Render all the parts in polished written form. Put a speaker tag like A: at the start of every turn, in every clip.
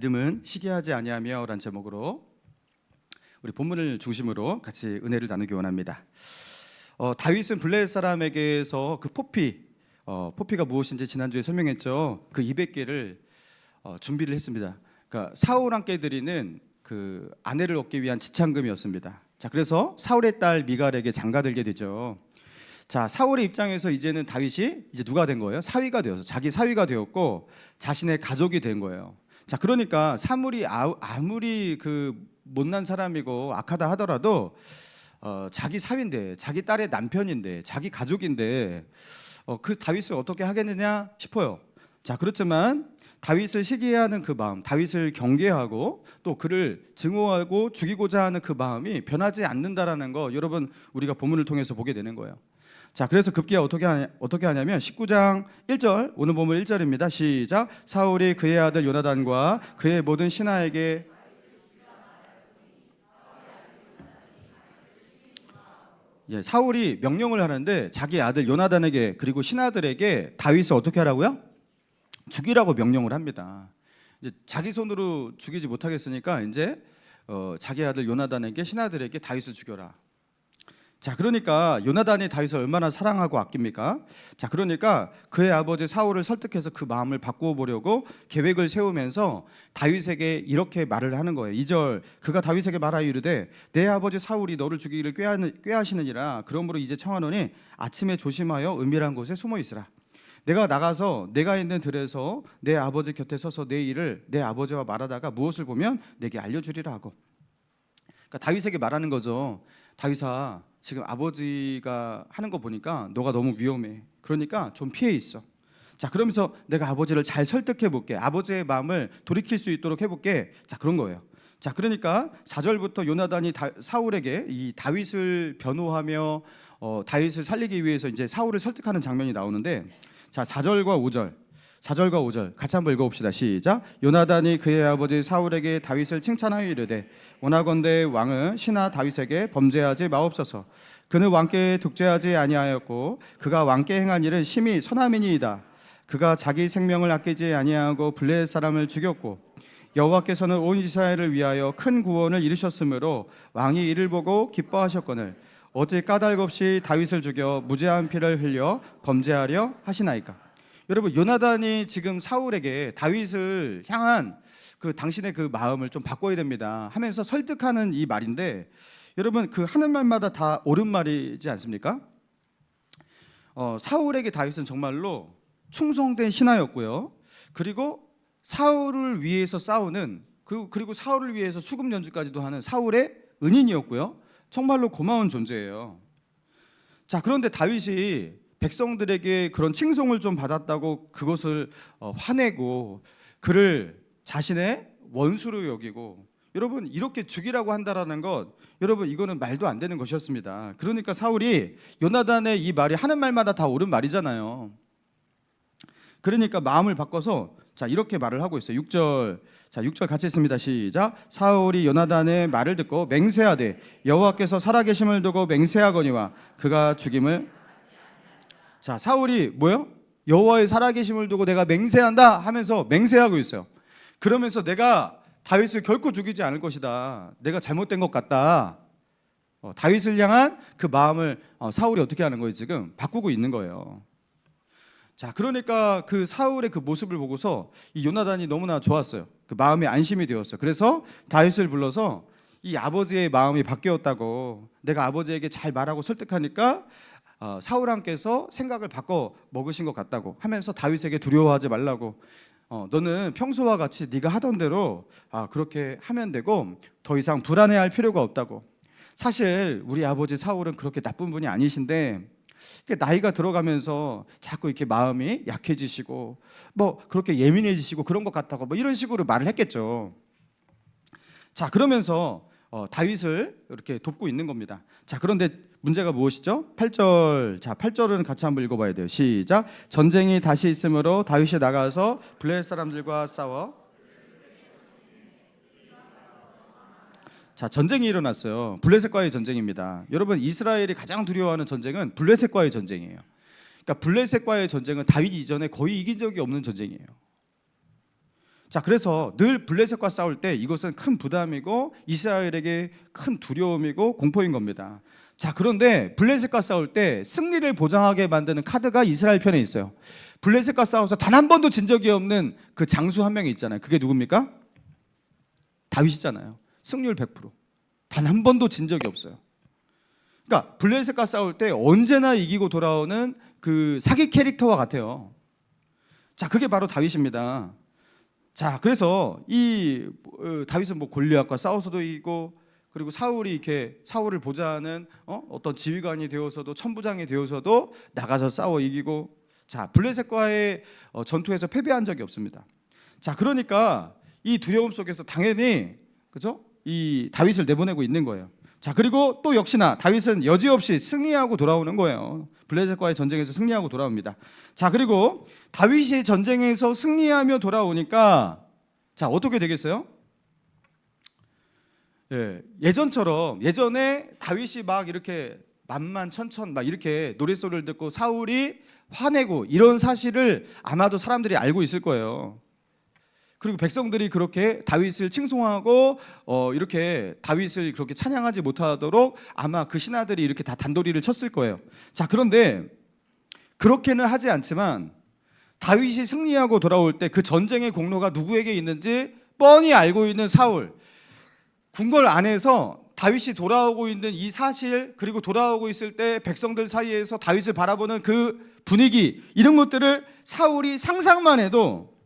A: 믿음은 시기하지 아니하며라는 제목으로 우리 본문을 중심으로 같이 은혜를 나누기 원합니다. 다윗은 블레셋 사람에게서 그 포피가 무엇인지 지난주에 설명했죠. 그 200개를 준비를 했습니다. 그러니까 사울 함께 드리는 그 아내를 얻기 위한 지참금이었습니다. 자, 그래서 사울의 딸 미갈에게 장가들게 되죠. 자, 사울의 입장에서 이제는 다윗이 이제 누가 된 거예요? 사위가 되어서 자기 사위가 되었고 자신의 가족이 된 거예요. 자, 그러니까 사물이 아무리 그 못난 사람이고 악하다 하더라도 자기 사위인데, 자기 딸의 남편인데, 자기 가족인데 그 다윗을 어떻게 하겠느냐 싶어요. 자, 그렇지만 다윗을 시기하는 그 마음, 다윗을 경계하고 또 그를 증오하고 죽이고자 하는 그 마음이 변하지 않는다라는 거 여러분 우리가 본문을 통해서 보게 되는 거예요. 자, 그래서 급기야 어떻게 하냐면 19장 1절, 오늘 본문 1절입니다. 시작. 사울이 그의 아들 요나단과 그의 모든 신하에게 사울이 명령을 하는데 자기 아들 요나단에게 그리고 신하들에게 다윗을 어떻게 하라고요? 죽이라고 명령을 합니다. 이제 자기 손으로 죽이지 못하겠으니까 이제 자기 아들 요나단에게 신하들에게 다윗을 죽여라. 자, 그러니까 요나단이 다윗을 얼마나 사랑하고 아낍니까? 자, 그러니까 그의 아버지 사울을 설득해서 그 마음을 바꾸어 보려고 계획을 세우면서 다윗에게 이렇게 말을 하는 거예요. 2절, 그가 다윗에게 말하여 이르되 내 아버지 사울이 너를 죽이기를 꾀하시느니라. 그러므로 이제 청하노니 아침에 조심하여 은밀한 곳에 숨어 있으라. 내가 나가서 내가 있는 들에서 내 아버지 곁에 서서 내 일을 내 아버지와 말하다가 무엇을 보면 내게 알려주리라 하고. 그러니까 다윗에게 말하는 거죠. 다윗아, 지금 아버지가 하는 거 보니까 너가 너무 위험해. 그러니까 좀 피해 있어. 자, 그러면서 내가 아버지를 잘 설득해 볼게. 아버지의 마음을 돌이킬 수 있도록 해볼게. 자, 그런 거예요. 자, 그러니까 4절부터 요나단이 사울에게 이 다윗을 변호하며 다윗을 살리기 위해서 이제 사울을 설득하는 장면이 나오는데, 자, 4절과 5절 같이 한번 읽어봅시다. 시작. 요나단이 그의 아버지 사울에게 다윗을 칭찬하여 이르되 원하건대 왕은 신하 다윗에게 범죄하지 마옵소서. 그는 왕께 독재하지 아니하였고 그가 왕께 행한 일은 심히 선함이니이다. 그가 자기 생명을 아끼지 아니하고 블레셋 사람을 죽였고 여호와께서는 온 이스라엘을 위하여 큰 구원을 이루셨으므로 왕이 이를 보고 기뻐하셨거늘 어찌 까닭 없이 다윗을 죽여 무죄한 피를 흘려 범죄하려 하시나이까. 여러분, 요나단이 지금 사울에게 다윗을 향한 그 당신의 그 마음을 좀 바꿔야 됩니다 하면서 설득하는 이 말인데, 여러분 그 하는 말마다 다 옳은 말이지 않습니까? 사울에게 다윗은 정말로 충성된 신하였고요. 그리고 사울을 위해서 싸우는 그리고 사울을 위해서 수금 연주까지도 하는 사울의 은인이었고요. 정말로 고마운 존재예요. 자, 그런데 다윗이 백성들에게 그런 칭송을 좀 받았다고 그것을 화내고 그를 자신의 원수로 여기고, 여러분 이렇게 죽이라고 한다라는 것, 여러분 이거는 말도 안 되는 것이었습니다. 그러니까 사울이 요나단의 이 말이 하는 말마다 다 옳은 말이잖아요. 그러니까 마음을 바꿔서 자, 이렇게 말을 하고 있어요. 6절. 자, 6절 같이 읽습니다. 시작. 사울이 요나단의 말을 듣고 맹세하되 여호와께서 살아계심을 두고 맹세하거니와 그가 죽임을. 자, 사울이 뭐요? 여호와의 살아계심을 두고 내가 맹세한다 하면서 맹세하고 있어요. 그러면서 내가 다윗을 결코 죽이지 않을 것이다. 내가 잘못된 것 같다. 다윗을 향한 그 마음을 사울이 어떻게 하는 거예요? 지금 바꾸고 있는 거예요. 자, 그러니까 그 사울의 그 모습을 보고서 이 요나단이 너무나 좋았어요. 그 마음이 안심이 되었어요. 그래서 다윗을 불러서 이 아버지의 마음이 바뀌었다고, 내가 아버지에게 잘 말하고 설득하니까 사울왕께서 생각을 바꿔 먹으신 것 같다고 하면서 다윗에게 두려워하지 말라고, 너는 평소와 같이 네가 하던 대로 그렇게 하면 되고 더 이상 불안해할 필요가 없다고. 사실 우리 아버지 사울은 그렇게 나쁜 분이 아니신데 나이가 들어가면서 자꾸 이렇게 마음이 약해지시고 뭐 그렇게 예민해지시고 그런 것 같다고 뭐 이런 식으로 말을 했겠죠. 자, 그러면서 다윗을 이렇게 돕고 있는 겁니다. 자, 그런데 문제가 무엇이죠? 8절. 자, 8절은 같이 한번 읽어봐야 돼요. 시작. 전쟁이 다시 있으므로 다윗이 나가서 블레셋 사람들과 싸워. 자, 전쟁이 일어났어요. 블레셋과의 전쟁입니다. 여러분, 이스라엘이 가장 두려워하는 전쟁은 블레셋과의 전쟁이에요. 그러니까 블레셋과의 전쟁은 다윗 이전에 거의 이긴 적이 없는 전쟁이에요. 자, 그래서 늘 블레셋과 싸울 때 이것은 큰 부담이고 이스라엘에게 큰 두려움이고 공포인 겁니다. 자, 그런데 블레셋과 싸울 때 승리를 보장하게 만드는 카드가 이스라엘 편에 있어요. 블레셋과 싸워서 단 한 번도 진 적이 없는 그 장수 한 명이 있잖아요. 그게 누굽니까? 다윗이잖아요. 승률 100%. 단 한 번도 진 적이 없어요. 그러니까 블레셋과 싸울 때 언제나 이기고 돌아오는 그 사기 캐릭터와 같아요. 자, 그게 바로 다윗입니다. 자, 그래서 이 다윗은 뭐 골리앗과 싸워서도 이기고, 그리고 사울이 이렇게 사울을 보좌하는 어떤 지휘관이 되어서도, 천부장이 되어서도 나가서 싸워 이기고, 자, 블레셋과의 전투에서 패배한 적이 없습니다. 자, 그러니까 이 두려움 속에서 당연히, 그죠? 이 다윗을 내보내고 있는 거예요. 자, 그리고 또 역시나 다윗은 여지없이 승리하고 돌아오는 거예요. 블레셋과의 전쟁에서 승리하고 돌아옵니다. 자, 그리고 다윗이 전쟁에서 승리하며 돌아오니까 자, 어떻게 되겠어요? 예전처럼, 예전에 다윗이 막 이렇게 만만천천 막 이렇게 노랫소리를 듣고 사울이 화내고 이런 사실을 아마도 사람들이 알고 있을 거예요. 그리고 백성들이 그렇게 다윗을 칭송하고 이렇게 다윗을 그렇게 찬양하지 못하도록 아마 그 신하들이 이렇게 다 단도리를 쳤을 거예요. 자, 그런데 그렇게는 하지 않지만 다윗이 승리하고 돌아올 때 그 전쟁의 공로가 누구에게 있는지 뻔히 알고 있는 사울, 궁궐 안에서 다윗이 돌아오고 있는 이 사실, 그리고 돌아오고 있을 때 백성들 사이에서 다윗을 바라보는 그 분위기, 이런 것들을 사울이 상상만 해도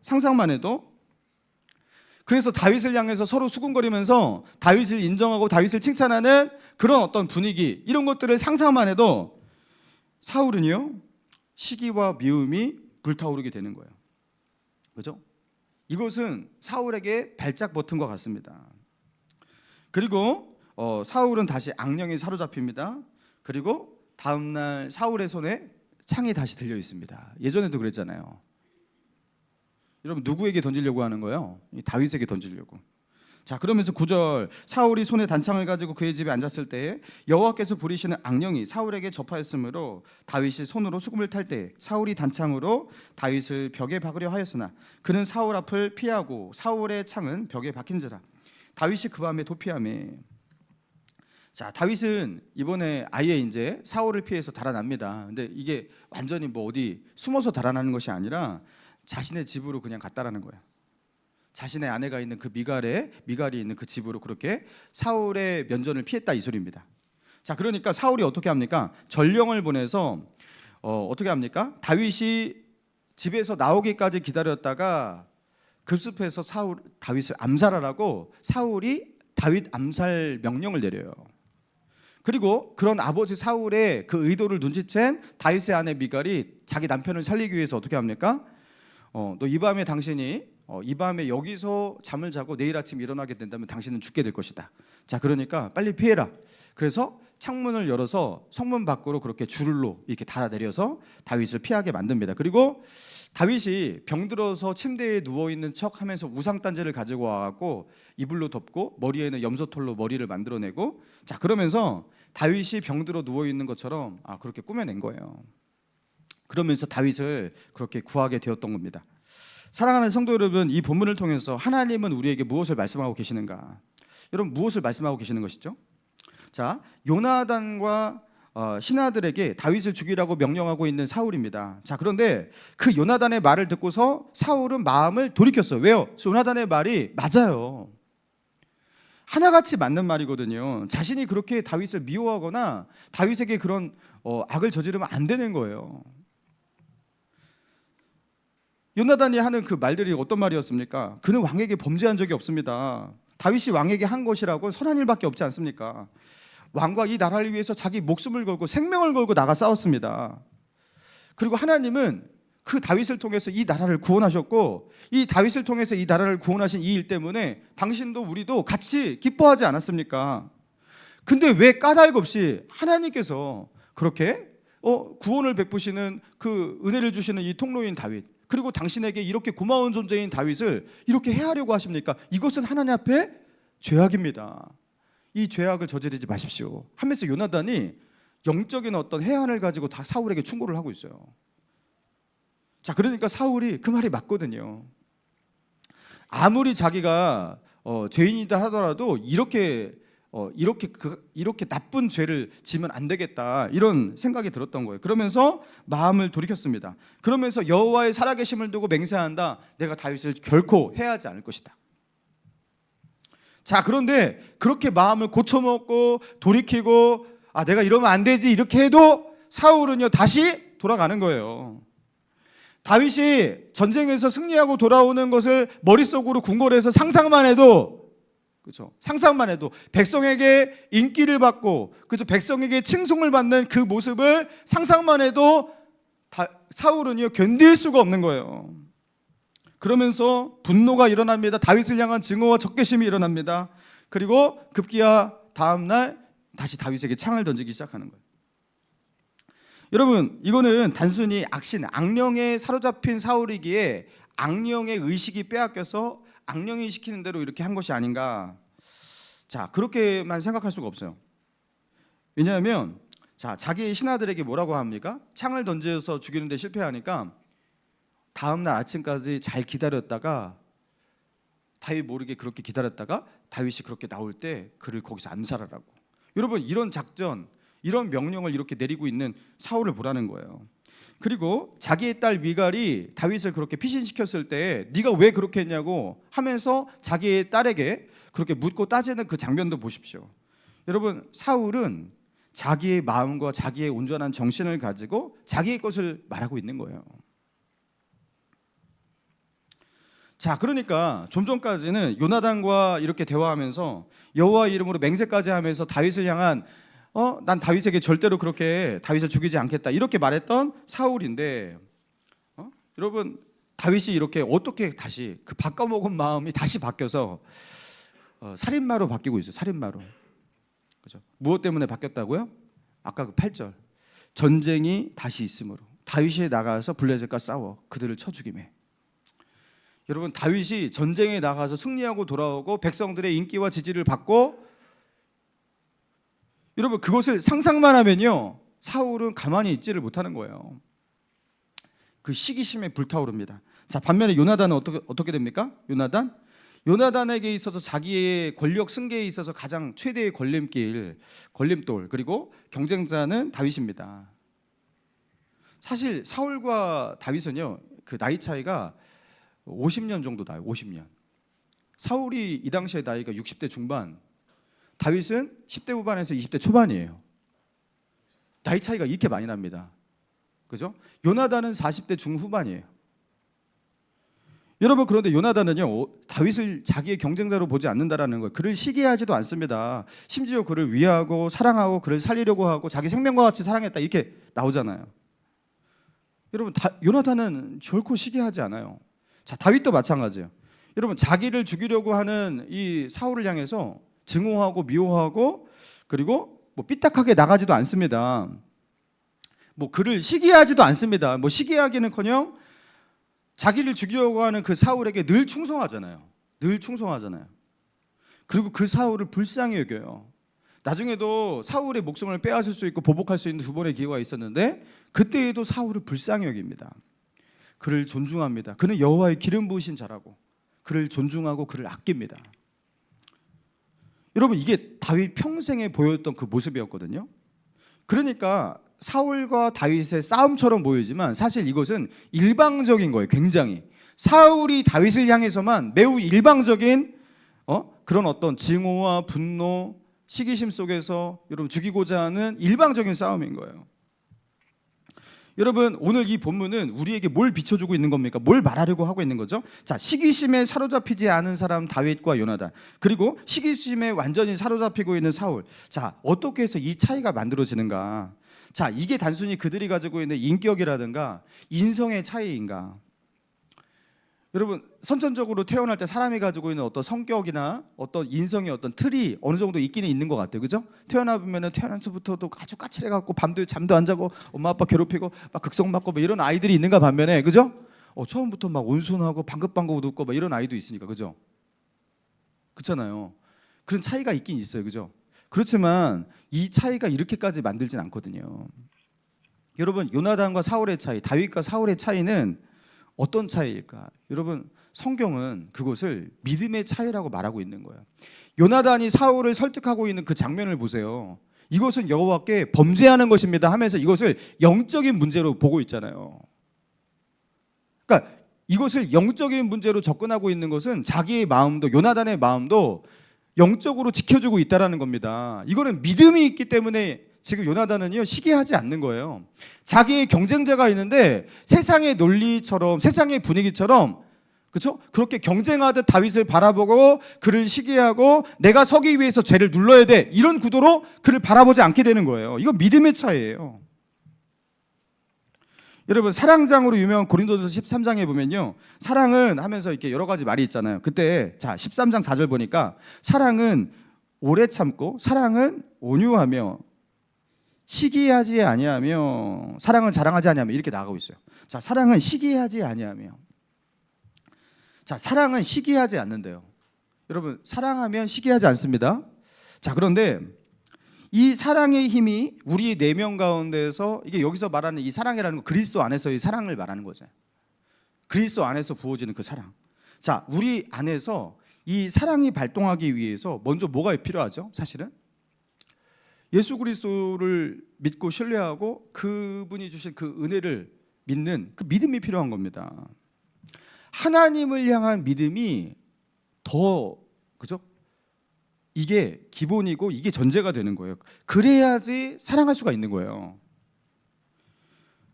A: 그래서 다윗을 향해서 서로 수군거리면서 다윗을 인정하고 다윗을 칭찬하는 그런 어떤 분위기, 이런 것들을 상상만 해도 사울은요, 시기와 미움이 불타오르게 되는 거예요. 그죠? 이것은 사울에게 발작 버튼과 같습니다. 그리고 사울은 다시 악령에 사로잡힙니다. 그리고 다음날 사울의 손에 창이 다시 들려 있습니다. 예전에도 그랬잖아요. 여러분, 누구에게 던지려고 하는 거예요? 다윗에게 던지려고. 자, 그러면서 9절, 사울이 손에 단창을 가지고 그의 집에 앉았을 때에 여호와께서 부리시는 악령이 사울에게 접하였으므로 다윗이 손으로 수금을 탈 때 사울이 단창으로 다윗을 벽에 박으려 하였으나 그는 사울 앞을 피하고 사울의 창은 벽에 박힌지라 다윗이 그 밤에 도피하매. 자, 다윗은 이번에 아예 이제 사울을 피해서 달아납니다. 근데 이게 완전히 뭐 어디 숨어서 달아나는 것이 아니라 자신의 집으로 그냥 갔다라는 거예요. 자신의 아내가 있는 그 미갈이 있는 그 집으로 그렇게 사울의 면전을 피했다, 이 소리입니다. 자, 그러니까 사울이 어떻게 합니까? 전령을 보내서 어떻게 합니까? 다윗이 집에서 나오기까지 기다렸다가 급습해서 다윗을 암살하라고 사울이 다윗 암살 명령을 내려요. 그리고 그런 아버지 사울의 그 의도를 눈치챈 다윗의 아내 미갈이 자기 남편을 살리기 위해서 어떻게 합니까? 너 이 밤에 당신이 이 밤에 여기서 잠을 자고 내일 아침 일어나게 된다면 당신은 죽게 될 것이다. 자, 그러니까 빨리 피해라. 그래서 창문을 열어서 성문 밖으로 그렇게 줄로 이렇게 다 내려서 다윗을 피하게 만듭니다. 그리고 다윗이 병들어서 침대에 누워 있는 척하면서 우상단지를 가지고 와갖고 이불로 덮고 머리에는 염소털로 머리를 만들어내고, 자, 그러면서 다윗이 병들어 누워 있는 것처럼 그렇게 꾸며낸 거예요. 그러면서 다윗을 그렇게 구하게 되었던 겁니다. 사랑하는 성도 여러분, 이 본문을 통해서 하나님은 우리에게 무엇을 말씀하고 계시는가? 여러분, 무엇을 말씀하고 계시는 것이죠? 자, 요나단과 신하들에게 다윗을 죽이라고 명령하고 있는 사울입니다. 자, 그런데 그 요나단의 말을 듣고서 사울은 마음을 돌이켰어요. 왜요? 요나단의 말이 맞아요. 하나같이 맞는 말이거든요. 자신이 그렇게 다윗을 미워하거나 다윗에게 그런 악을 저지르면 안 되는 거예요. 요나단이 하는 그 말들이 어떤 말이었습니까? 그는 왕에게 범죄한 적이 없습니다. 다윗이 왕에게 한 것이라고 선한 일밖에 없지 않습니까? 왕과 이 나라를 위해서 자기 목숨을 걸고 생명을 걸고 나가 싸웠습니다. 그리고 하나님은 그 다윗을 통해서 이 나라를 구원하셨고, 이 다윗을 통해서 이 나라를 구원하신 이 일 때문에 당신도 우리도 같이 기뻐하지 않았습니까? 근데 왜 까닭없이 하나님께서 그렇게 구원을 베푸시는 그 은혜를 주시는 이 통로인 다윗, 그리고 당신에게 이렇게 고마운 존재인 다윗을 이렇게 해하려고 하십니까? 이것은 하나님 앞에 죄악입니다. 이 죄악을 저지르지 마십시오 하면서 요나단이 영적인 어떤 해안을 가지고 다 사울에게 충고를 하고 있어요. 자, 그러니까 사울이 그 말이 맞거든요. 아무리 자기가 죄인이다 하더라도 이렇게 나쁜 죄를 지면 안 되겠다, 이런 생각이 들었던 거예요. 그러면서 마음을 돌이켰습니다. 그러면서 여호와의 살아계심을 두고 맹세한다. 내가 다윗을 결코 해하지 않을 것이다. 자, 그런데 그렇게 마음을 고쳐먹고 돌이키고 내가 이러면 안 되지 이렇게 해도 사울은요 다시 돌아가는 거예요. 다윗이 전쟁에서 승리하고 돌아오는 것을 머릿속으로 궁궐에서 상상만 해도, 그렇죠? 상상만 해도 백성에게 인기를 받고, 그렇죠? 백성에게 칭송을 받는 그 모습을 상상만 해도 사울은요 견딜 수가 없는 거예요. 그러면서 분노가 일어납니다. 다윗을 향한 증오와 적개심이 일어납니다. 그리고 급기야 다음 날 다시 다윗에게 창을 던지기 시작하는 거예요. 여러분, 이거는 단순히 악령에 사로잡힌 사울이기에 악령의 의식이 빼앗겨서 악령이 시키는 대로 이렇게 한 것이 아닌가. 자, 그렇게만 생각할 수가 없어요. 왜냐하면 자기의 신하들에게 뭐라고 합니까? 창을 던져서 죽이는데 실패하니까 다음 날 아침까지 잘 기다렸다가, 다윗 모르게 그렇게 기다렸다가 다윗이 그렇게 나올 때 그를 거기서 암살하라고. 여러분, 이런 작전, 이런 명령을 이렇게 내리고 있는 사울을 보라는 거예요. 그리고 자기의 딸 미갈이 다윗을 그렇게 피신시켰을 때 네가 왜 그렇게 했냐고 하면서 자기의 딸에게 그렇게 묻고 따지는 그 장면도 보십시오. 여러분, 사울은 자기의 마음과 자기의 온전한 정신을 가지고 자기의 것을 말하고 있는 거예요. 자, 그러니까 좀 전까지는 요나단과 이렇게 대화하면서 여호와 이름으로 맹세까지 하면서 다윗을 향한 난 다윗에게 절대로 그렇게 다윗을 죽이지 않겠다 이렇게 말했던 사울인데, 여러분, 다윗이 이렇게 어떻게 다시 그 바꿔먹은 마음이 다시 바뀌어서 살인마로 바뀌고 있어요. 살인마로. 그죠? 무엇 때문에 바뀌었다고요? 아까 그 8절. 전쟁이 다시 있으므로 다윗이 나가서 블레셋과 싸워 그들을 쳐 죽이매. 여러분, 다윗이 전쟁에 나가서 승리하고 돌아오고 백성들의 인기와 지지를 받고, 여러분, 그것을 상상만 하면요 사울은 가만히 있지를 못하는 거예요. 그 시기심에 불타오릅니다. 자, 반면에 요나단은 어떻게 됩니까? 요나단에게 있어서 자기의 권력 승계에 있어서 가장 최대의 걸림돌, 그리고 경쟁자는 다윗입니다. 사실 사울과 다윗은요 그 나이 차이가 50년 정도 나요. 50년. 사울이 이 당시에 나이가 60대 중반, 다윗은 10대 후반에서 20대 초반이에요. 나이 차이가 이렇게 많이 납니다. 그죠? 요나단은 40대 중후반이에요. 여러분, 그런데 요나단은요 다윗을 자기의 경쟁자로 보지 않는다라는 거예요. 그를 시기하지도 않습니다. 심지어 그를 위하고 사랑하고 그를 살리려고 하고 자기 생명과 같이 사랑했다 이렇게 나오잖아요. 여러분, 요나단은 결코 시기하지 않아요. 자, 다윗도 마찬가지예요. 여러분, 자기를 죽이려고 하는 이 사울을 향해서 증오하고 미워하고 그리고 삐딱하게 나가지도 않습니다. 그를 시기하지도 않습니다. 시기하기는커녕 자기를 죽이려고 하는 그 사울에게 늘 충성하잖아요. 그리고 그 사울을 불쌍히 여겨요. 나중에도 사울의 목숨을 빼앗을 수 있고 보복할 수 있는 두 번의 기회가 있었는데 그때에도 사울을 불쌍히 여깁니다. 그를 존중합니다. 그는 여호와의 기름 부으신 자라고 그를 존중하고 그를 아낍니다. 여러분, 이게 다윗 평생에 보였던 그 모습이었거든요. 그러니까 사울과 다윗의 싸움처럼 보이지만 사실 이것은 일방적인 거예요. 굉장히 사울이 다윗을 향해서만 매우 일방적인 그런 어떤 증오와 분노, 시기심 속에서 여러분 죽이고자 하는 일방적인 싸움인 거예요. 여러분, 오늘 이 본문은 우리에게 뭘 비춰주고 있는 겁니까? 뭘 말하려고 하고 있는 거죠? 자, 시기심에 사로잡히지 않은 사람 다윗과 요나단, 그리고 시기심에 완전히 사로잡히고 있는 사울. 자, 어떻게 해서 이 차이가 만들어지는가? 자, 이게 단순히 그들이 가지고 있는 인격이라든가 인성의 차이인가? 여러분, 선천적으로 태어날 때 사람이 가지고 있는 어떤 성격이나 어떤 인성의 어떤 틀이 어느 정도 있기는 있는 것 같아요. 그죠? 태어나면은 태어나서부터도 아주 까칠해갖고 밤도 잠도 안 자고 엄마 아빠 괴롭히고 막 극성 맞고 이런 아이들이 있는가 반면에, 그죠? 처음부터 막 온순하고 방긋방긋 웃고 이런 아이도 있으니까, 그죠? 그렇잖아요. 그런 차이가 있긴 있어요. 그죠? 그렇지만 이 차이가 이렇게까지 만들진 않거든요. 여러분, 요나단과 사울의 차이, 다윗과 사울의 차이는 어떤 차이일까? 여러분, 성경은 그것을 믿음의 차이라고 말하고 있는 거예요. 요나단이 사울을 설득하고 있는 그 장면을 보세요. 이것은 여호와께 범죄하는 것입니다 하면서 이것을 영적인 문제로 보고 있잖아요. 그러니까 이것을 영적인 문제로 접근하고 있는 것은 자기의 마음도, 요나단의 마음도 영적으로 지켜주고 있다라는 겁니다. 이거는 믿음이 있기 때문에 지금 요나단은요 시기하지 않는 거예요. 자기의 경쟁자가 있는데 세상의 논리처럼, 세상의 분위기처럼, 그렇죠? 그렇게 경쟁하듯 다윗을 바라보고 그를 시기하고 내가 서기 위해서 죄를 눌러야 돼, 이런 구도로 그를 바라보지 않게 되는 거예요. 이거 믿음의 차이예요. 여러분, 사랑장으로 유명한 고린도전서 13장에 보면요, 사랑은 하면서 이렇게 여러 가지 말이 있잖아요. 그때 자 13장 4절 보니까 사랑은 오래 참고, 사랑은 온유하며, 시기하지 아니하며, 사랑은 자랑하지 아니하며, 이렇게 나가고 있어요. 자, 사랑은 시기하지 아니하며. 자, 사랑은 시기하지 않는데요. 여러분, 사랑하면 시기하지 않습니다. 자, 그런데 이 사랑의 힘이 우리 내면 가운데서, 이게 여기서 말하는 이 사랑이라는 건 그리스도 안에서의 사랑을 말하는 거죠. 그리스도 안에서 부어지는 그 사랑. 자, 우리 안에서 이 사랑이 발동하기 위해서 먼저 뭐가 필요하죠? 사실은 예수 그리스도를 믿고 신뢰하고 그분이 주신 그 은혜를 믿는 그 믿음이 필요한 겁니다. 하나님을 향한 믿음이 더, 그죠? 이게 기본이고 이게 전제가 되는 거예요. 그래야지 사랑할 수가 있는 거예요.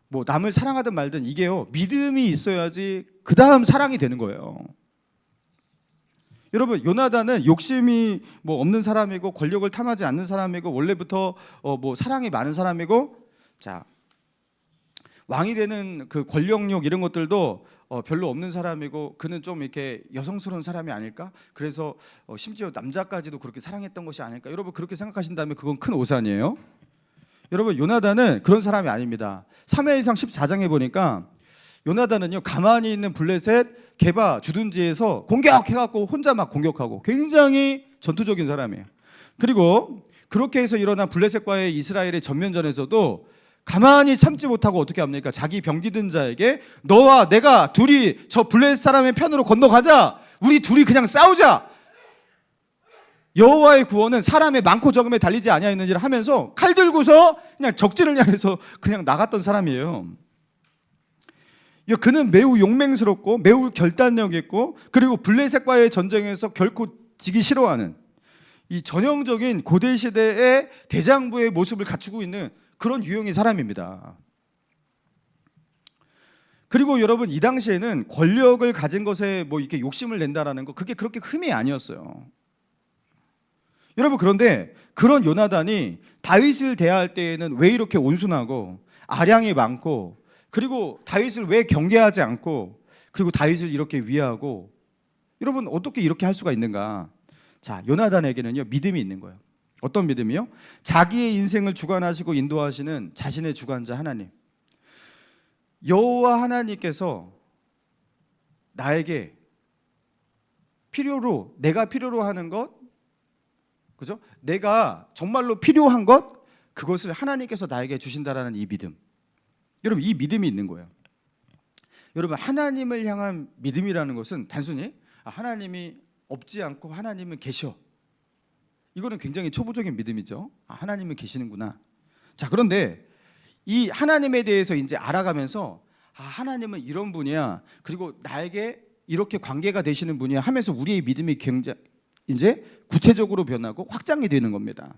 A: 뭐 남을 사랑하든 말든 이게요, 믿음이 있어야지 그 다음 사랑이 되는 거예요. 여러분, 요나단은 욕심이 뭐 없는 사람이고 권력을 탐하지 않는 사람이고 원래부터 뭐 사랑이 많은 사람이고, 자, 왕이 되는 그 권력욕 이런 것들도 별로 없는 사람이고, 그는 좀 이렇게 여성스러운 사람이 아닐까? 그래서 심지어 남자까지도 그렇게 사랑했던 것이 아닐까? 여러분, 그렇게 생각하신다면 그건 큰 오산이에요. 여러분, 요나단은 그런 사람이 아닙니다. 3회일상 14장에 보니까 요나단은요, 가만히 있는 블레셋 게바 주둔지에서 공격해갖고 혼자 막 공격하고 굉장히 전투적인 사람이에요. 그리고 그렇게 해서 일어난 블레셋과의 이스라엘의 전면전에서도 가만히 참지 못하고 어떻게 합니까? 자기 병기든 자에게 너와 내가 둘이 저 블레셋 사람의 편으로 건너가자, 우리 둘이 그냥 싸우자, 여호와의 구원은 사람의 많고 적음에 달리지 아니하였느니라 하면서 칼 들고서 그냥 적진을 향해서 그냥 나갔던 사람이에요. 그는 매우 용맹스럽고 매우 결단력 있고, 그리고 블레셋과의 전쟁에서 결코 지기 싫어하는 이 전형적인 고대 시대의 대장부의 모습을 갖추고 있는 그런 유형의 사람입니다. 그리고 여러분, 이 당시에는 권력을 가진 것에 뭐 이렇게 욕심을 낸다라는 거, 그게 그렇게 흠이 아니었어요. 여러분, 그런데 그런 요나단이 다윗을 대할 때에는 왜 이렇게 온순하고 아량이 많고, 그리고 다윗을 왜 경계하지 않고, 그리고 다윗을 이렇게 위하고, 여러분 어떻게 이렇게 할 수가 있는가? 자, 요나단에게는요 믿음이 있는 거예요. 어떤 믿음이요? 자기의 인생을 주관하시고 인도하시는 자신의 주관자 하나님, 여호와 하나님께서 나에게 필요로, 내가 필요로 하는 것, 그죠? 내가 정말로 필요한 것, 그것을 하나님께서 나에게 주신다라는 이 믿음. 여러분, 이 믿음이 있는 거예요. 여러분, 하나님을 향한 믿음이라는 것은 단순히 하나님이 없지 않고 하나님은 계셔, 이거는 굉장히 초보적인 믿음이죠. 하나님은 계시는구나. 자, 그런데 이 하나님에 대해서 이제 알아가면서 하나님은 이런 분이야, 그리고 나에게 이렇게 관계가 되시는 분이야 하면서 우리의 믿음이 굉장히 이제 구체적으로 변하고 확장이 되는 겁니다.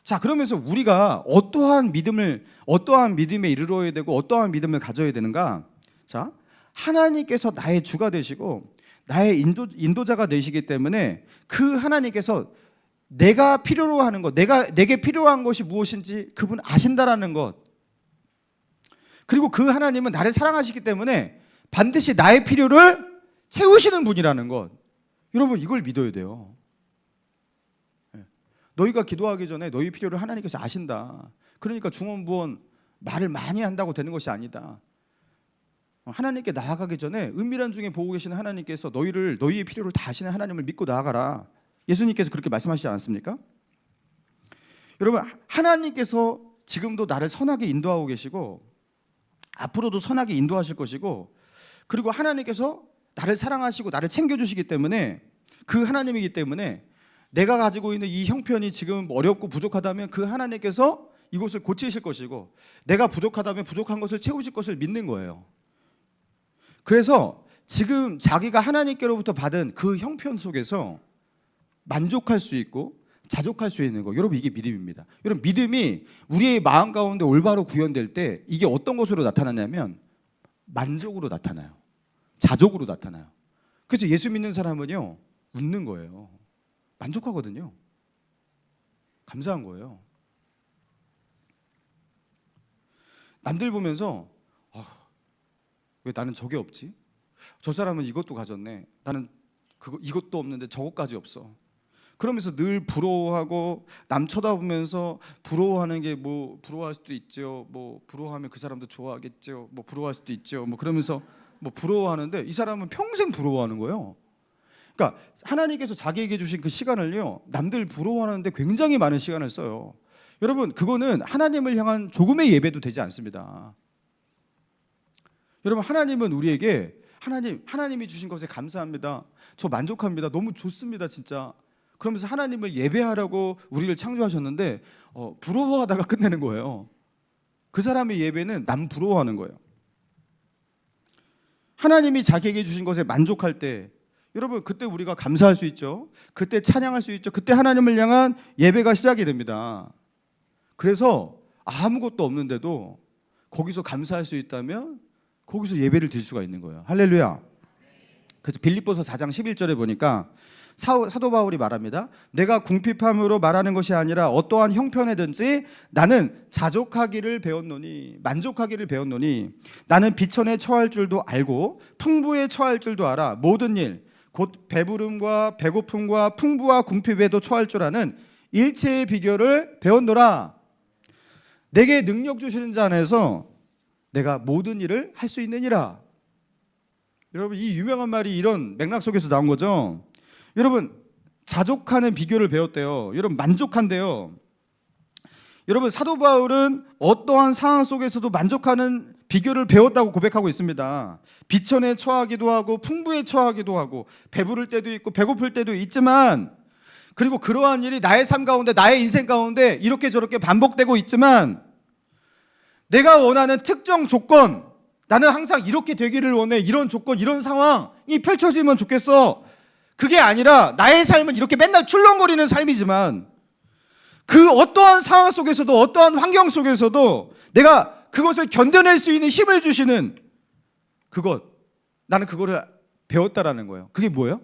A: 자, 그러면서 우리가 어떠한 믿음에 이르러야 되고 어떠한 믿음을 가져야 되는가? 자, 하나님께서 나의 주가 되시고 나의 인도자가 되시기 때문에 그 하나님께서 내가 필요로 하는 것, 내게 필요한 것이 무엇인지 그분 아신다라는 것, 그리고 그 하나님은 나를 사랑하시기 때문에 반드시 나의 필요를 채우시는 분이라는 것, 여러분 이걸 믿어야 돼요. 너희가 기도하기 전에 너희 필요를 하나님께서 아신다. 그러니까 중언부언 말을 많이 한다고 되는 것이 아니다. 하나님께 나아가기 전에 은밀한 중에 보고 계시는 하나님께서 너희의 필요를 다 아시는 하나님을 믿고 나아가라. 예수님께서 그렇게 말씀하시지 않았습니까? 여러분, 하나님께서 지금도 나를 선하게 인도하고 계시고 앞으로도 선하게 인도하실 것이고, 그리고 하나님께서 나를 사랑하시고 나를 챙겨주시기 때문에, 그 하나님이기 때문에 내가 가지고 있는 이 형편이 지금 어렵고 부족하다면 그 하나님께서 이것을 고치실 것이고, 내가 부족하다면 부족한 것을 채우실 것을 믿는 거예요. 그래서 지금 자기가 하나님께로부터 받은 그 형편 속에서 만족할 수 있고 자족할 수 있는 거, 여러분 이게 믿음입니다. 여러분 믿음이 우리의 마음 가운데 올바로 구현될 때 이게 어떤 것으로 나타나냐면 만족으로 나타나요. 자족으로 나타나요. 그래서 예수 믿는 사람은요 웃는 거예요. 만족하거든요. 감사한 거예요. 남들 보면서 왜 나는 저게 없지? 저 사람은 이것도 가졌네. 나는 이것도 없는데 저것까지 없어. 그러면서 늘 부러워하고, 남 쳐다보면서 부러워하는 게 뭐 부러워할 수도 있죠. 뭐 부러워하면 그 사람도 좋아하겠죠. 뭐 부러워할 수도 있죠. 뭐 그러면서 뭐 부러워하는데 이 사람은 평생 부러워하는 거예요. 그러니까 하나님께서 자기에게 주신 그 시간을요 남들 부러워하는데 굉장히 많은 시간을 써요. 여러분 그거는 하나님을 향한 조금의 예배도 되지 않습니다. 여러분 하나님은 우리에게 하나님이 주신 것에 감사합니다. 저 만족합니다. 너무 좋습니다, 진짜. 그러면서 하나님을 예배하라고 우리를 창조하셨는데 부러워하다가 끝내는 거예요. 그 사람의 예배는 남 부러워하는 거예요. 하나님이 자기에게 주신 것에 만족할 때, 여러분 그때 우리가 감사할 수 있죠. 그때 찬양할 수 있죠. 그때 하나님을 향한 예배가 시작이 됩니다. 그래서 아무것도 없는데도 거기서 감사할 수 있다면 거기서 예배를 드릴 수가 있는 거예요. 할렐루야. 그래서 빌립보서 4장 11절에 보니까 사도 바울이 말합니다. 내가 궁핍함으로 말하는 것이 아니라 어떠한 형편에든지 나는 자족하기를 배웠노니, 만족하기를 배웠노니, 나는 비천에 처할 줄도 알고 풍부에 처할 줄도 알아. 모든 일 곧 배부름과 배고픔과 풍부와 궁핍에도 처할 줄 아는 일체의 비결을 배웠노라. 내게 능력 주시는 자 안에서 내가 모든 일을 할 수 있느니라. 여러분 이 유명한 말이 이런 맥락 속에서 나온 거죠. 여러분 자족하는 비결을 배웠대요. 여러분 만족한대요. 여러분 사도 바울은 어떠한 상황 속에서도 만족하는 비결을 배웠다고 고백하고 있습니다. 비천에 처하기도 하고 풍부에 처하기도 하고 배부를 때도 있고 배고플 때도 있지만, 그리고 그러한 일이 나의 삶 가운데, 나의 인생 가운데 이렇게 저렇게 반복되고 있지만, 내가 원하는 특정 조건, 나는 항상 이렇게 되기를 원해, 이런 조건, 이런 상황이 펼쳐지면 좋겠어, 그게 아니라 나의 삶은 이렇게 맨날 출렁거리는 삶이지만 그 어떠한 상황 속에서도 어떠한 환경 속에서도 내가 그것을 견뎌낼 수 있는 힘을 주시는 그것, 나는 그거를 배웠다라는 거예요. 그게 뭐예요?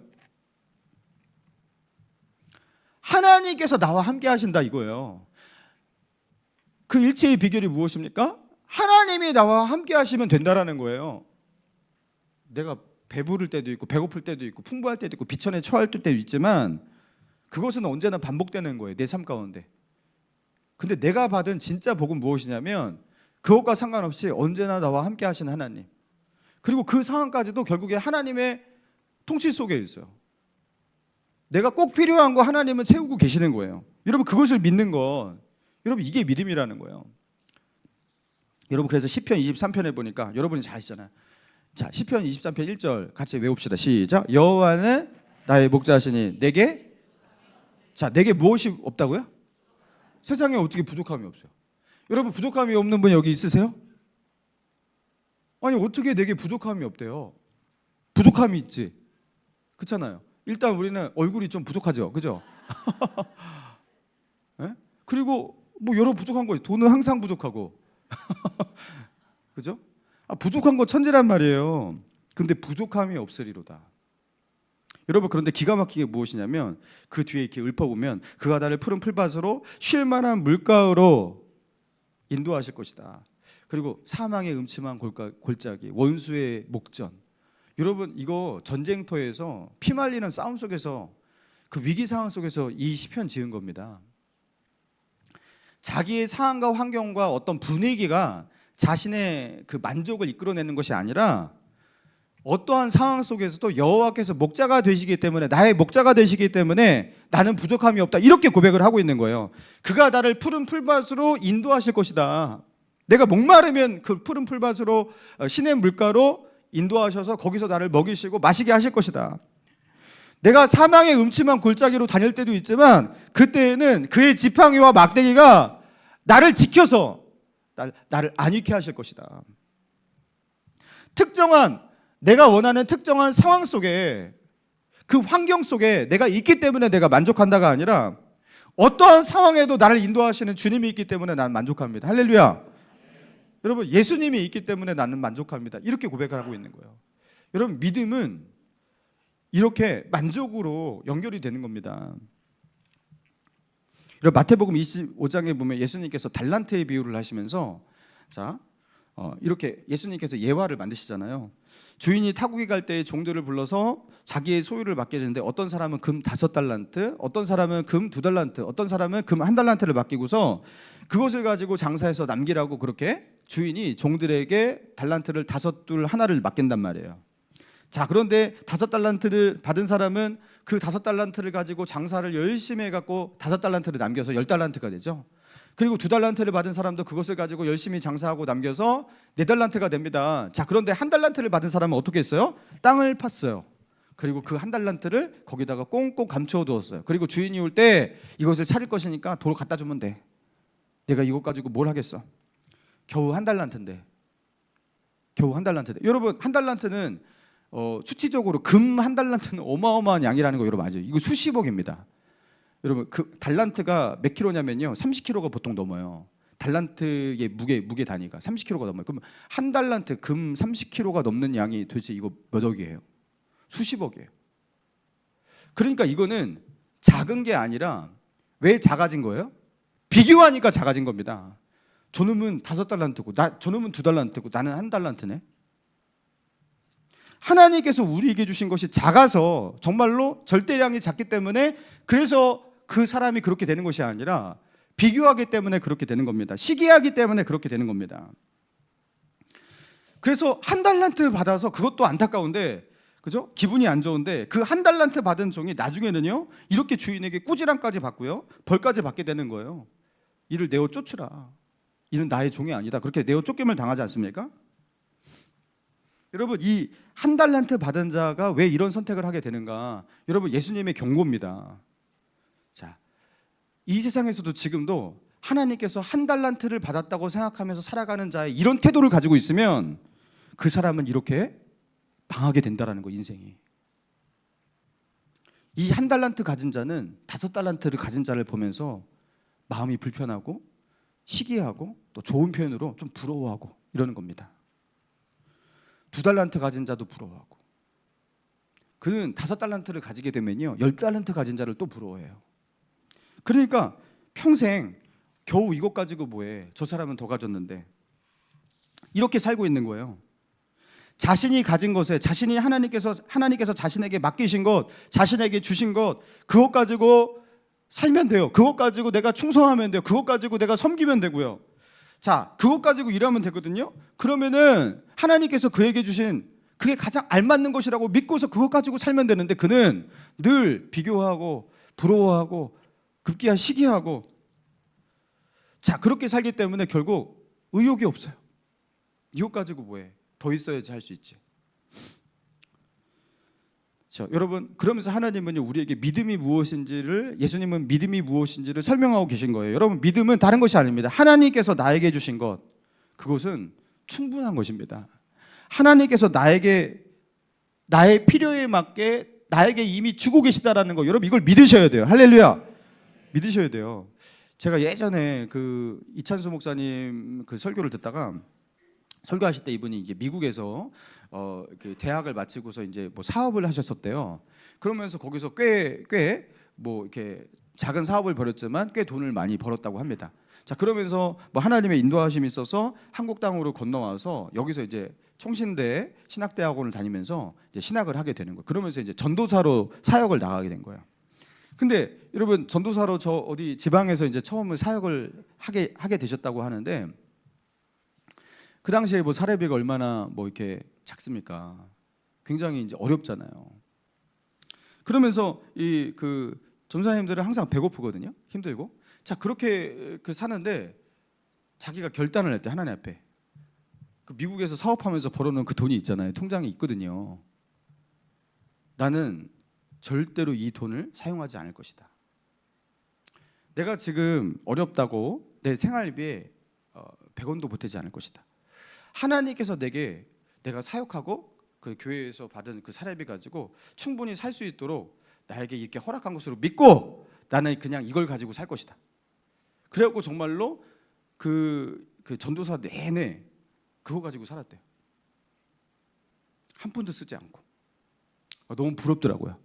A: 하나님께서 나와 함께 하신다 이거예요. 그 일체의 비결이 무엇입니까? 하나님이 나와 함께 하시면 된다라는 거예요. 내가 배부를 때도 있고 배고플 때도 있고 풍부할 때도 있고 비천에 처할 때도 있지만 그것은 언제나 반복되는 거예요, 내 삶 가운데. 근데 내가 받은 진짜 복은 무엇이냐면 그것과 상관없이 언제나 나와 함께 하시는 하나님, 그리고 그 상황까지도 결국에 하나님의 통치 속에 있어요. 내가 꼭 필요한 거 하나님은 채우고 계시는 거예요. 여러분 그것을 믿는 건, 여러분 이게 믿음이라는 거예요. 여러분 그래서 시편 23편에 보니까 여러분이 잘 아시잖아요. 자, 시편 23편 1절 같이 외웁시다. 시작. 여호와는 나의 목자시니 내게, 자, 내게 무엇이 없다고요? 세상에 어떻게 부족함이 없어요? 여러분 부족함이 없는 분 여기 있으세요? 아니 어떻게 내게 부족함이 없대요? 부족함이 있지. 그렇잖아요. 일단 우리는 얼굴이 좀 부족하죠, 그죠? 네? 그리고 뭐 여러 부족한 거, 돈은 항상 부족하고, 그죠? 부족한 거 천지란 말이에요. 근데 부족함이 없으리로다. 여러분 그런데 기가 막히게 무엇이냐면 그 뒤에 이렇게 읊어보면 그가 나를 푸른 풀밭으로 쉴 만한 물가로 인도하실 것이다. 그리고 사망의 음침한 골짜기, 원수의 목전. 여러분 이거 전쟁터에서 피말리는 싸움 속에서, 그 위기 상황 속에서 이 시편 지은 겁니다. 자기의 상황과 환경과 어떤 분위기가 자신의 그 만족을 이끌어내는 것이 아니라 어떠한 상황 속에서도 여호와께서 목자가 되시기 때문에, 나의 목자가 되시기 때문에 나는 부족함이 없다, 이렇게 고백을 하고 있는 거예요. 그가 나를 푸른 풀밭으로 인도하실 것이다. 내가 목마르면 그 푸른 풀밭으로, 신의 물가로 인도하셔서 거기서 나를 먹이시고 마시게 하실 것이다. 내가 사망의 음침한 골짜기로 다닐 때도 있지만 그때에는 그의 지팡이와 막대기가 나를 지켜서 나를 안위케 하실 것이다. 내가 원하는 특정한 상황 속에, 그 환경 속에 내가 있기 때문에 내가 만족한다가 아니라 어떠한 상황에도 나를 인도하시는 주님이 있기 때문에 나는 만족합니다. 할렐루야. 여러분, 예수님이 있기 때문에 나는 만족합니다. 이렇게 고백을 하고 있는 거예요. 여러분, 믿음은 이렇게 만족으로 연결이 되는 겁니다. 여러분, 마태복음 25장에 보면 예수님께서 달란트의 비유를 하시면서 이렇게 예수님께서 예화를 만드시잖아요. 주인이 타국에 갈 때 종들을 불러서 자기의 소유를 맡게 되는데 어떤 사람은 금 5달란트, 어떤 사람은 금 2달란트, 어떤 사람은 금 1달란트를 맡기고서 그것을 가지고 장사해서 남기라고 그렇게 주인이 종들에게 달란트를 5둘 하나를 맡긴단 말이에요. 자, 그런데 5달란트를 받은 사람은 그 5달란트를 가지고 장사를 열심히 해갖고 5달란트를 남겨서 10달란트가 되죠. 그리고 2달란트를 받은 사람도 그것을 가지고 열심히 장사하고 남겨서 4달란트가 됩니다. 자, 그런데 1달란트를 받은 사람은 어떻게 했어요? 땅을 팠어요. 그리고 그 1달란트를 거기다가 꽁꽁 감춰 두었어요. 그리고 주인이 올 때 이것을 찾을 것이니까 도로 갖다 주면 돼. 내가 이것 가지고 뭘 하겠어? 겨우 1달란트인데. 여러분, 1달란트는 수치적으로 금 1달란트는 어마어마한 양이라는 거 여러분 아죠? 이거 수십억입니다. 여러분, 그 달란트가 몇 킬로냐면요, 30kg가 보통 넘어요. 달란트의 무게 단위가 30kg가 넘어요. 그럼 1달란트 금 30kg가 넘는 양이 도대체 이거 몇 억이에요? 수십억이에요. 그러니까 이거는 작은 게 아니라 왜 작아진 거예요? 비교하니까 작아진 겁니다. 저놈은 5달란트고 저놈은 2달란트고 나는 1달란트네. 하나님께서 우리에게 주신 것이 작아서, 정말로 절대량이 작기 때문에, 그래서 그 사람이 그렇게 되는 것이 아니라 비교하기 때문에 그렇게 되는 겁니다. 시기하기 때문에 그렇게 되는 겁니다. 그래서 1달란트 받아서, 그것도 안타까운데, 그죠? 기분이 안 좋은데, 그 1달란트 받은 종이 나중에는요, 이렇게 주인에게 꾸지람까지 받고요, 벌까지 받게 되는 거예요. 이를 내어 쫓으라. 이는 나의 종이 아니다. 그렇게 내어 쫓김을 당하지 않습니까? 여러분, 이 1달란트 받은 자가 왜 이런 선택을 하게 되는가? 여러분, 예수님의 경고입니다. 자, 이 세상에서도 지금도 하나님께서 1달란트를 받았다고 생각하면서 살아가는 자의 이런 태도를 가지고 있으면 그 사람은 이렇게 당하게 된다라는 거, 인생이. 이 1달란트 가진 자는 5달란트를 가진 자를 보면서 마음이 불편하고 시기하고, 또 좋은 표현으로 좀 부러워하고 이러는 겁니다. 2달란트 가진 자도 부러워하고, 그는 5달란트를 가지게 되면요, 10달란트 가진 자를 또 부러워해요. 그러니까 평생 겨우 이것 가지고 뭐해, 저 사람은 더 가졌는데, 이렇게 살고 있는 거예요. 자신이 가진 것에, 하나님께서 자신에게 맡기신 것, 자신에게 주신 것, 그것 가지고 살면 돼요. 그것 가지고 내가 충성하면 돼요. 그것 가지고 내가 섬기면 되고요. 자, 그것 가지고 일하면 되거든요. 그러면은 하나님께서 그에게 주신, 그게 가장 알맞는 것이라고 믿고서 그것 가지고 살면 되는데, 그는 늘 비교하고 부러워하고 급기야 시기하고, 자, 그렇게 살기 때문에 결국 의욕이 없어요. 이것 가지고 뭐해? 더 있어야지 할 수 있지. 자, 여러분, 그러면서 하나님은 우리에게 믿음이 무엇인지를, 예수님은 믿음이 무엇인지를 설명하고 계신 거예요. 여러분, 믿음은 다른 것이 아닙니다. 하나님께서 나에게 주신 것, 그것은 충분한 것입니다. 하나님께서 나에게, 나의 필요에 맞게 나에게 이미 주고 계시다라는 거, 여러분, 이걸 믿으셔야 돼요. 할렐루야. 믿으셔야 돼요. 제가 예전에 그 이찬수 목사님 그 설교를 듣다가, 설교하실 때 이분이 이제 미국에서 그 대학을 마치고서 이제 뭐 사업을 하셨었대요. 그러면서 거기서 꽤 뭐 이렇게 작은 사업을 벌였지만 꽤 돈을 많이 벌었다고 합니다. 자, 그러면서 뭐 하나님의 인도하심이 있어서 한국 땅으로 건너와서 여기서 이제 청신대 신학대학원을 다니면서 이제 신학을 하게 되는 거예요. 그러면서 이제 전도사로 사역을 나가게 된 거예요. 근데 여러분, 전도사로 저 어디 지방에서 이제 처음에 사역을 하게 되셨다고 하는데, 그 당시에 뭐 사례비가 얼마나 뭐 이렇게 작습니까? 굉장히 이제 어렵잖아요. 그러면서 이 그 전사님들은 항상 배고프거든요. 힘들고. 자, 그렇게 그 사는데 자기가 결단을 했대, 하나님 앞에. 그 미국에서 사업하면서 벌어놓은 그 돈이 있잖아요. 통장에 있거든요. 나는 절대로 이 돈을 사용하지 않을 것이다. 내가 지금 어렵다고 내 생활비에 100원도 보태지 않을 것이다. 하나님께서 내게 내가 사역하고 그 교회에서 받은 그 사례비 가지고 충분히 살 수 있도록 나에게 이렇게 허락한 것으로 믿고 나는 그냥 이걸 가지고 살 것이다. 그래갖고 정말로 그 전도사 내내 그거 가지고 살았대요. 한 푼도 쓰지 않고. 너무 부럽더라고요.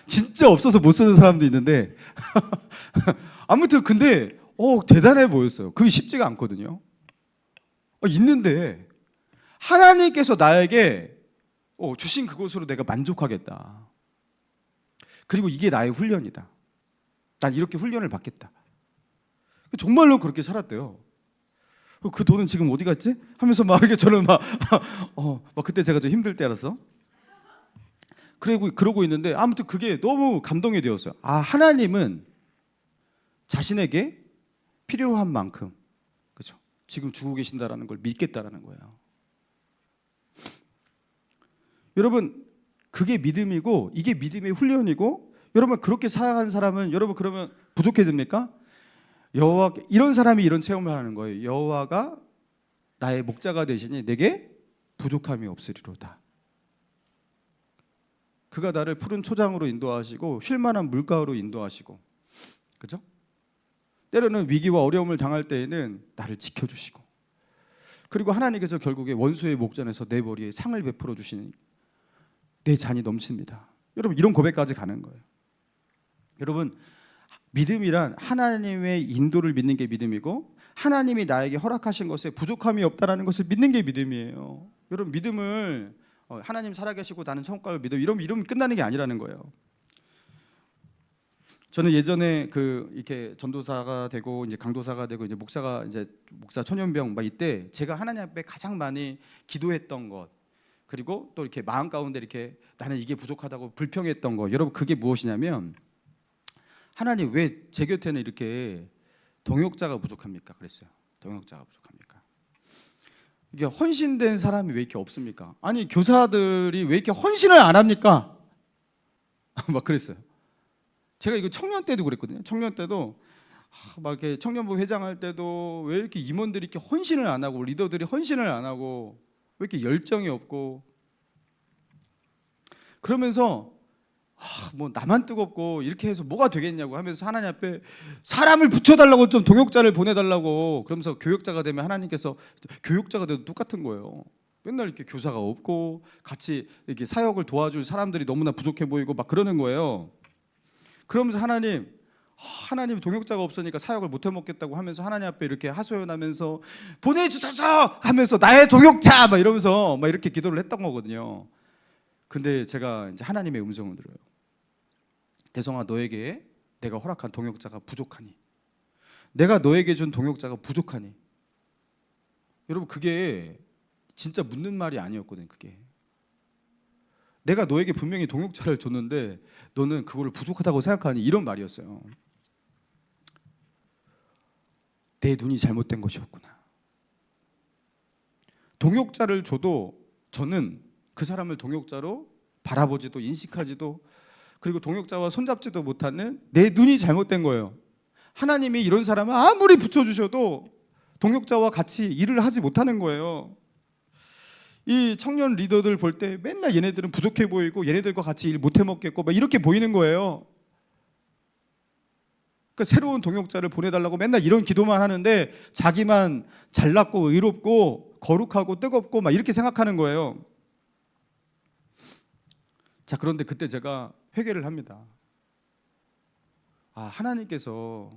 A: 진짜 없어서 못 쓰는 사람도 있는데 아무튼 근데 대단해 보였어요. 그게 쉽지가 않거든요. 있는데 하나님께서 나에게 주신 그것으로 내가 만족하겠다. 그리고 이게 나의 훈련이다. 난 이렇게 훈련을 받겠다. 정말로 그렇게 살았대요. 그 돈은 지금 어디 갔지? 하면서 막 이게 저는 막 그때 제가 좀 힘들 때라서 그러고 있는데 아무튼 그게 너무 감동이 되었어요. 하나님은 자신에게 필요한 만큼, 그렇죠? 지금 주고 계신다라는 걸 믿겠다라는 거예요. 여러분, 그게 믿음이고 이게 믿음의 훈련이고, 여러분 그렇게 살아가는 사람은 여러분 그러면 부족해 됩니까? 여호와, 이런 사람이 이런 체험을 하는 거예요. 여호와가 나의 목자가 되시니 내게 부족함이 없으리로다. 그가 나를 푸른 초장으로 인도하시고 쉴만한 물가로 인도하시고, 그죠? 때로는 위기와 어려움을 당할 때에는 나를 지켜주시고, 그리고 하나님께서 결국에 원수의 목전에서 내 머리에 상을 베풀어 주시니 내 잔이 넘칩니다. 여러분 이런 고백까지 가는 거예요. 여러분, 믿음이란 하나님의 인도를 믿는 게 믿음이고 하나님이 나에게 허락하신 것에 부족함이 없다라는 것을 믿는 게 믿음이에요. 여러분 믿음을 하나님 살아계시고 나는 천국을 믿어 이러면 끝나는 게 아니라는 거예요. 저는 예전에 이렇게 전도사가 되고 이제 강도사가 되고 이제 목사 천연병 막 이때 제가 하나님 앞에 가장 많이 기도했던 것, 그리고 또 이렇게 마음 가운데 이렇게 나는 이게 부족하다고 불평했던 거, 여러분 그게 무엇이냐면, 하나님 왜 제 곁에는 이렇게 동역자가 부족합니까? 그랬어요. 동역자가 부족합니까? 이게 헌신된 사람이 왜 이렇게 없습니까? 아니 교사들이 왜 이렇게 헌신을 안 합니까? 막 그랬어요. 제가 이거 청년 때도 그랬거든요. 청년 때도 막 이렇게 청년부 회장할 때도 왜 이렇게 임원들이 이렇게 헌신을 안 하고 리더들이 헌신을 안 하고 왜 이렇게 열정이 없고, 그러면서 뭐 나만 뜨겁고 이렇게 해서 뭐가 되겠냐고 하면서 하나님 앞에 사람을 붙여달라고, 좀 동역자를 보내달라고 그러면서 교역자가 되면 하나님께서 교역자가 돼도 똑같은 거예요. 맨날 이렇게 교사가 없고 같이 이렇게 사역을 도와줄 사람들이 너무나 부족해 보이고 막 그러는 거예요. 그러면서 하나님 동역자가 없으니까 사역을 못 해먹겠다고 하면서 하나님 앞에 이렇게 하소연하면서 보내주소서 하면서 나의 동역자 막 이러면서 막 이렇게 기도를 했던 거거든요. 근데 제가 이제 하나님의 음성을 들어요. 대성아, 너에게 내가 허락한 동역자가 부족하니, 내가 너에게 준 동역자가 부족하니. 여러분 그게 진짜 묻는 말이 아니었거든요. 그게 내가 너에게 분명히 동역자를 줬는데 너는 그거를 부족하다고 생각하니, 이런 말이었어요. 내 눈이 잘못된 것이었구나. 동역자를 줘도 저는 그 사람을 동역자로 바라보지도 인식하지도, 그리고 동역자와 손잡지도 못하는 내 눈이 잘못된 거예요. 하나님이 이런 사람을 아무리 붙여주셔도 동역자와 같이 일을 하지 못하는 거예요. 이 청년 리더들 볼 때 맨날 얘네들은 부족해 보이고 얘네들과 같이 일 못 해먹겠고 막 이렇게 보이는 거예요. 그러니까 새로운 동역자를 보내달라고 맨날 이런 기도만 하는데 자기만 잘났고 의롭고 거룩하고 뜨겁고 막 이렇게 생각하는 거예요. 자, 그런데 그때 제가 회개를 합니다. 하나님께서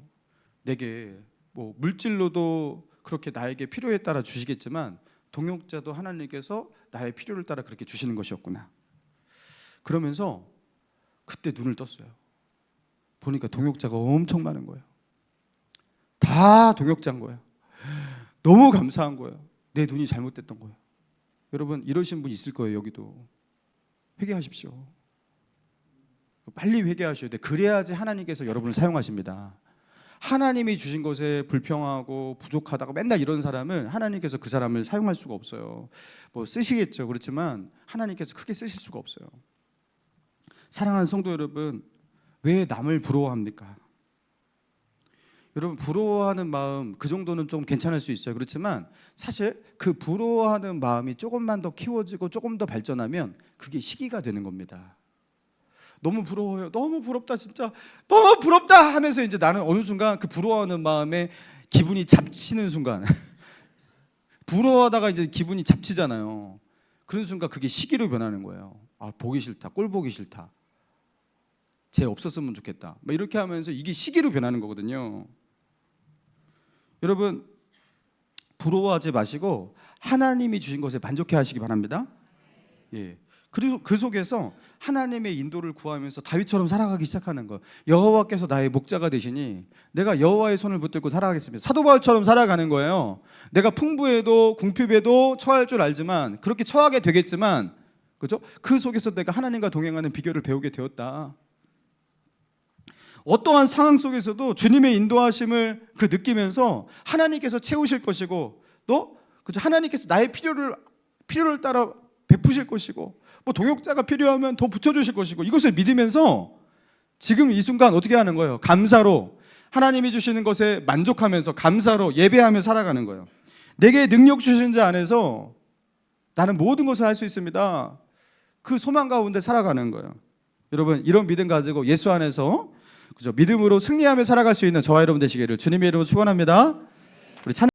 A: 내게 뭐 물질로도 그렇게 나에게 필요에 따라 주시겠지만 동역자도 하나님께서 나의 필요를 따라 그렇게 주시는 것이었구나. 그러면서 그때 눈을 떴어요. 보니까 동역자가 엄청 많은 거예요. 다 동역자인 거예요. 너무 감사한 거예요. 내 눈이 잘못됐던 거예요. 여러분 이러신 분 있을 거예요. 여기도 회개하십시오. 빨리 회개하셔야 돼. 그래야지 하나님께서 여러분을 사용하십니다. 하나님이 주신 것에 불평하고 부족하다고 맨날 이런 사람은 하나님께서 그 사람을 사용할 수가 없어요. 뭐 쓰시겠죠. 그렇지만 하나님께서 크게 쓰실 수가 없어요. 사랑하는 성도 여러분, 왜 남을 부러워합니까? 여러분, 부러워하는 마음 그 정도는 좀 괜찮을 수 있어요. 그렇지만 사실 그 부러워하는 마음이 조금만 더 키워지고 조금 더 발전하면 그게 시기가 되는 겁니다. 너무 부러워요. 너무 부럽다. 진짜 너무 부럽다 하면서 이제 나는 어느 순간 그 부러워하는 마음에 기분이 잡치는 순간 부러워하다가 이제 기분이 잡치잖아요. 그런 순간 그게 시기로 변하는 거예요. 아, 보기 싫다. 꼴 보기 싫다. 쟤 없었으면 좋겠다. 막 이렇게 하면서 이게 시기로 변하는 거거든요. 여러분, 부러워하지 마시고 하나님이 주신 것에 만족해 하시기 바랍니다. 예. 그리고 그 속에서 하나님의 인도를 구하면서 다윗처럼 살아가기 시작하는 거예요. 여호와께서 나의 목자가 되시니 내가 여호와의 손을 붙들고 살아가겠습니다. 사도 바울처럼 살아가는 거예요. 내가 풍부해도 궁핍에도 처할 줄 알지만, 그렇게 처하게 되겠지만, 그죠? 그 속에서 내가 하나님과 동행하는 비결을 배우게 되었다. 어떠한 상황 속에서도 주님의 인도하심을 느끼면서 하나님께서 채우실 것이고, 또 그죠? 하나님께서 나의 필요를 따라 베푸실 것이고, 뭐 동역자가 필요하면 더 붙여주실 것이고, 이것을 믿으면서 지금 이 순간 어떻게 하는 거예요? 감사로 하나님이 주시는 것에 만족하면서 감사로 예배하며 살아가는 거예요. 내게 능력 주신 자 안에서 나는 모든 것을 할 수 있습니다. 그 소망 가운데 살아가는 거예요. 여러분, 이런 믿음 가지고 예수 안에서 그죠? 믿음으로 승리하며 살아갈 수 있는 저와 여러분 되시기를 주님의 이름으로 축원합니다. 우리 찬